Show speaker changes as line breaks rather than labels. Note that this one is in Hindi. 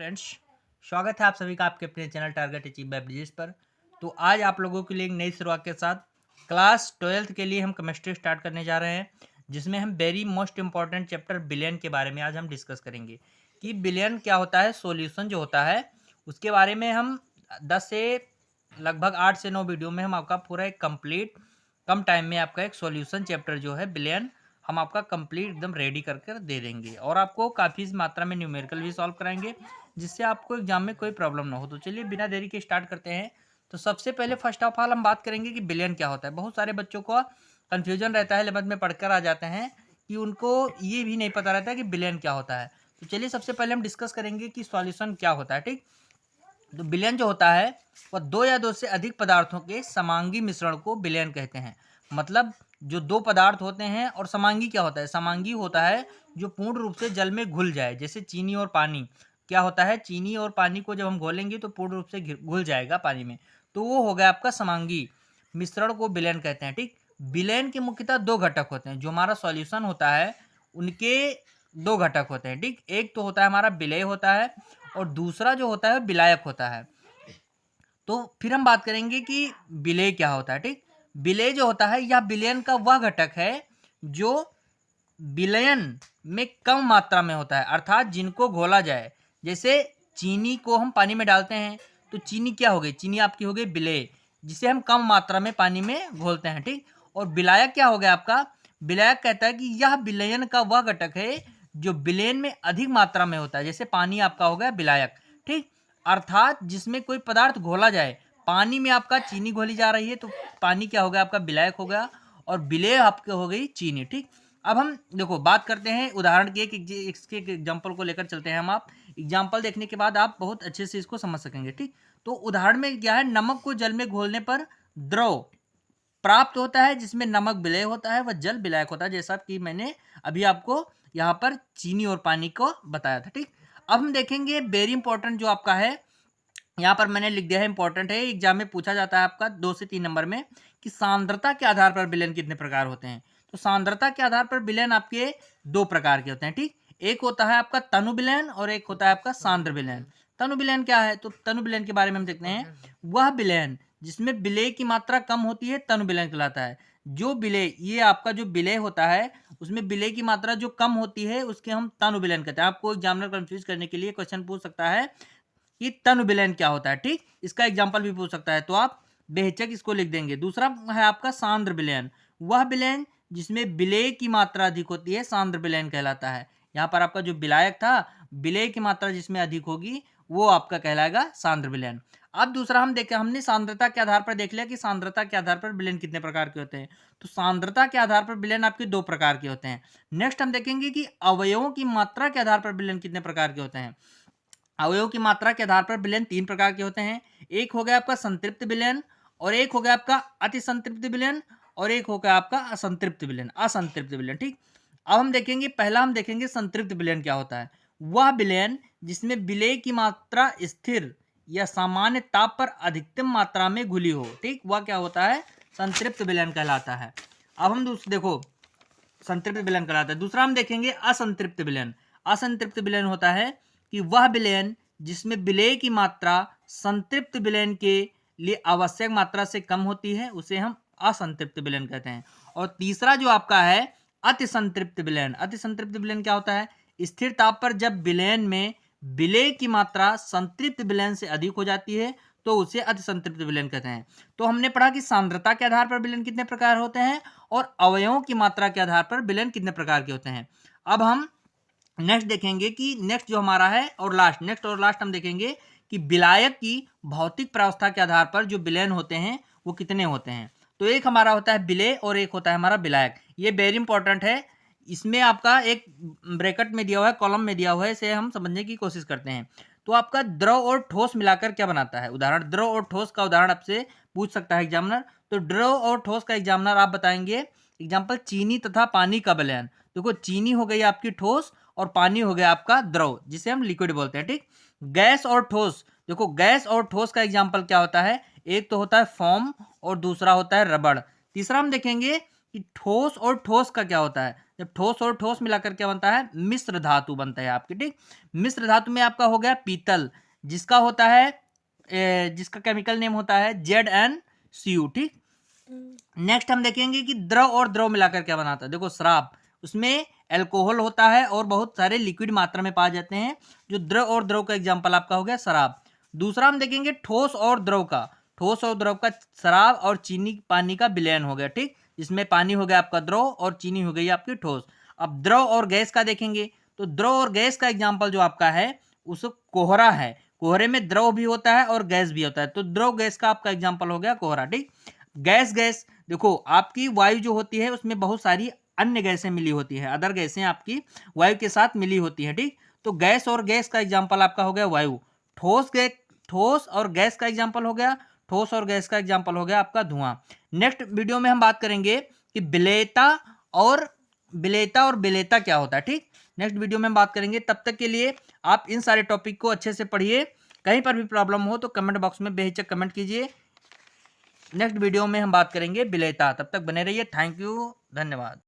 फ्रेंड्स, स्वागत है आप सभी का आपके अपने channel target achieve by Brijesh पर। तो आज आप लोगों के लिए एक नई शुरुआत के साथ क्लास 12th के लिए हम केमिस्ट्री स्टार्ट करने जा रहे हैं, जिसमें हम very most important chapter billion के बारे में आज हम डिस्कस करेंगे कि बिलियन क्या होता है। सॉल्यूशन जो होता है उसके बारे में हम 10 से लगभग 8 से 9 वीडियो में हम आपका पूरा एक कंप्लीट कम टाइम में आपका एक सॉल्यूशन चैप्टर जो है बिलियन हम आपका कंप्लीट एकदम रेडी कर कर दे देंगे और आपको काफ़ी मात्रा में न्यूमेरिकल भी सॉल्व कराएंगे, जिससे आपको एग्जाम में कोई प्रॉब्लम ना हो। तो चलिए बिना देरी के स्टार्ट करते हैं। तो सबसे पहले फर्स्ट ऑफ ऑल हम बात करेंगे कि बिलियन क्या होता है। बहुत सारे बच्चों को कन्फ्यूजन रहता है, 11th में पढ़कर आ जाते हैं कि उनको ये भी नहीं पता रहता है कि बिलियन क्या होता है। तो चलिए सबसे पहले हम डिस्कस करेंगे कि सॉल्यूशन क्या होता है। ठीक, तो विलयन जो होता है वह दो या दो से अधिक पदार्थों के समांगी मिश्रण को विलयन कहते हैं। मतलब जो दो पदार्थ होते हैं, और समांगी क्या होता है? समांगी होता है जो पूर्ण रूप से जल में घुल जाए, जैसे चीनी और पानी। क्या होता है? चीनी और पानी को जब हम घोलेंगे तो पूर्ण रूप से घुल जाएगा पानी में, तो वो हो गया आपका समांगी मिश्रण को विलयन कहते हैं। ठीक, विलयन के मुख्यतः दो घटक होते हैं। जो हमारा सॉल्यूशन होता है उनके दो घटक होते हैं। ठीक, एक तो होता है हमारा विलेय होता है और दूसरा जो होता है विलायक होता है। तो फिर हम बात करेंगे कि विलेय क्या होता है। ठीक, विलेय जो होता है यह विलयन का वह घटक है जो विलयन में कम मात्रा में होता है, अर्थात जिनको घोला जाए। जैसे चीनी को हम पानी में डालते हैं तो चीनी क्या हो गई? चीनी आपकी हो गई विलेय, जिसे हम कम मात्रा में पानी में घोलते हैं। ठीक, और विलायक क्या हो गया आपका? विलायक कहता है कि यह विलयन का वह घटक है जो विलयन में अधिक मात्रा में होता है। जैसे पानी आपका हो गया विलायक। ठीक, अर्थात जिसमें कोई पदार्थ घोला जाए, पानी में आपका चीनी घोली जा रही है तो पानी क्या हो गया आपका? विलायक हो गया, और विलेय आपके हो गई चीनी। ठीक, अब हम देखो बात करते हैं उदाहरण की। इसके एग्जाम्पल को लेकर चलते हैं हम। आप एग्जाम्पल देखने के बाद आप बहुत अच्छे से इसको समझ सकेंगे। ठीक, तो उदाहरण में क्या है? नमक को जल में घोलने पर द्रव प्राप्त होता है जिसमें नमक विलेय होता है, वह जल विलायक होता है, जैसा कि मैंने अभी आपको यहाँ पर चीनी और पानी को बताया था। ठीक, अब हम देखेंगे वेरी इंपॉर्टेंट जो आपका है, यहाँ पर मैंने लिख दिया है इंपॉर्टेंट है, एग्जाम में पूछा जाता है आपका 2 से 3 नंबर में कि सांद्रता के आधार पर विलयन कितने प्रकार होते हैं। तो सांद्रता के आधार पर विलयन आपके दो प्रकार के होते हैं। ठीक, एक होता है आपका तनु विलयन और एक होता है आपका सांद्र विलयन। तनु विलयन क्या है? तो तनु विलयन के बारे में हम देखते हैं। वह विलयन जिसमें विलेय की मात्रा कम होती है तनु विलयन कहलाता है। जो विलेय, ये आपका जो विलेय होता है उसमें विलेय की मात्रा जो कम होती है उसके हम तनु विलयन कहते हैं। आपको एग्जामिनर कंफ्यूज करने के लिए क्वेश्चन पूछ सकता है कि तनु विलयन क्या होता है। ठीक, इसका एग्जाम्पल भी पूछ सकता है, तो आप बेहिचक इसको लिख देंगे। दूसरा है आपका सांद्र विलयन। वह विलयन जिसमें विलेय की मात्रा अधिक होती है सांद्र विलयन कहलाता है। यहाँ पर आपका जो विलायक था, विलेय की मात्रा जिसमें अधिक होगी वो आपका कहलाएगा सांद्र विलयन। अब दूसरा हम देखें, हमने सांद्रता के आधार पर देख लिया कि सांद्रता के आधार पर विलयन कितने प्रकार के होते हैं। तो सांद्रता के आधार पर विलयन आपके दो प्रकार के होते हैं। नेक्स्ट हम देखेंगे कि अवयवों की मात्रा के आधार पर विलयन कितने प्रकार के होते हैं। अवयव की मात्रा के आधार पर विलयन तीन प्रकार के होते हैं। एक हो गया आपका संतृप्त विलयन, और एक हो गया आपका अति संतृप्त विलयन, और एक हो गया आपका असंतृप्त विलयन, असंतृप्त विलयन। ठीक, अब हम देखेंगे, पहला हम देखेंगे संतृप्त विलयन क्या होता है। वह विलयन जिसमें विलेय की मात्रा स्थिर या सामान्य ताप पर अधिकतम मात्रा में घुली हो। ठीक, वह क्या होता है? संतृप्त विलयन कहलाता है। अब हम देखो संतृप्त विलयन कहलाता है। दूसरा हम देखेंगे असंतृप्त विलयन। असंतृप्त विलयन होता है कि वह विलयन जिसमें विलेय की मात्रा संतृप्त विलयन के लिए आवश्यक मात्रा से कम होती है, उसे हम असंतृप्त विलयन कहते हैं। और तीसरा जो आपका है अति संतृप्त विलयन। अति संतृप्त विलयन क्या होता है? स्थिर ताप पर जब विलयन में विलेय की मात्रा संतृप्त विलयन से अधिक हो जाती है तो उसे अति संतृप्त विलयन कहते हैं। तो हमने पढ़ा कि सांद्रता के आधार पर विलयन कितने प्रकार होते हैं और अवयवों की मात्रा के आधार पर विलयन कितने प्रकार के होते हैं। अब हम नेक्स्ट देखेंगे कि नेक्स्ट जो हमारा है और लास्ट हम देखेंगे कि विलायक की भौतिक प्रावस्था के आधार पर जो विलयन होते हैं वो कितने होते हैं। तो एक हमारा होता है विलेय और एक होता है हमारा विलायक। ये वेरी इंपॉर्टेंट है। इसमें आपका एक ब्रैकेट में दिया हुआ है, कॉलम में दिया हुआ है, इसे हम समझने की कोशिश करते हैं। तो आपका द्रव और ठोस मिलाकर क्या बनाता है? उदाहरण, द्रव और ठोस का उदाहरण आपसे पूछ सकता है एग्जामिनर। तो द्रव और ठोस का एग्जामिनर आप बताएंगे एग्जाम्पल चीनी तथा पानी का विलयन। देखो चीनी हो गई आपकी ठोस और पानी हो गया आपका द्रव, जिसे हम लिक्विड बोलते हैं। ठीक, गैस और ठोस, देखो गैस और ठोस का एग्जाम्पल क्या होता है? एक तो होता है फोम और दूसरा होता है रबड़। तीसरा हम देखेंगे कि ठोस और ठोस का क्या होता है। जब ठोस और ठोस मिलाकर क्या बनता है, मिश्र धातु बनता है आपकी, ठीक। मिश्र धातु में आपका हो गया पीतल, जिसका होता है जिसका केमिकल नेम होता है ZnCu, ठीक। नेक्स्ट हम देखेंगे कि द्रव और द्रव मिलाकर क्या बनाता है। देखो शराब, उसमें अल्कोहल होता है और बहुत सारे लिक्विड मात्रा में पाए जाते हैं, जो द्रव और द्रव का एग्जांपल आपका हो गया शराब। दूसरा हम देखेंगे ठोस और द्रव का। ठोस और द्रव का शराब और चीनी पानी का विलयन हो गया, ठीक। इसमें पानी हो गया आपका द्रव और चीनी हो गई आपकी ठोस। अब द्रव और गैस का देखेंगे, तो द्रव और गैस का एग्जाम्पल जो आपका है उस कोहरा है। कोहरे में द्रव भी होता है और गैस भी होता है, तो द्रव गैस का आपका एग्जाम्पल हो गया कोहरा, ठीक। गैस गैस देखो आपकी वायु जो होती है उसमें बहुत सारी अन्य गैसें मिली होती है, अदर गैसें आपकी वायु के साथ मिली होती है, ठीक। तो गैस और गैस का एग्जाम्पल आपका हो गया वायु। ठोस गैस, ठोस और गैस का एग्जाम्पल हो गया, ठोस और गैस का एग्जाम्पल हो गया आपका धुआं। नेक्स्ट वीडियो में हम बात करेंगे कि विलेयता और विलेयता क्या होता है, ठीक। नेक्स्ट वीडियो में हम बात करेंगे। तब तक के लिए आप इन सारे टॉपिक को अच्छे से पढ़िए। कहीं पर भी प्रॉब्लम हो तो कमेंट बॉक्स में बेहिचक कमेंट कीजिए। नेक्स्ट वीडियो में हम बात करेंगे विलेयता। तब तक बने रहिए। थैंक यू, धन्यवाद।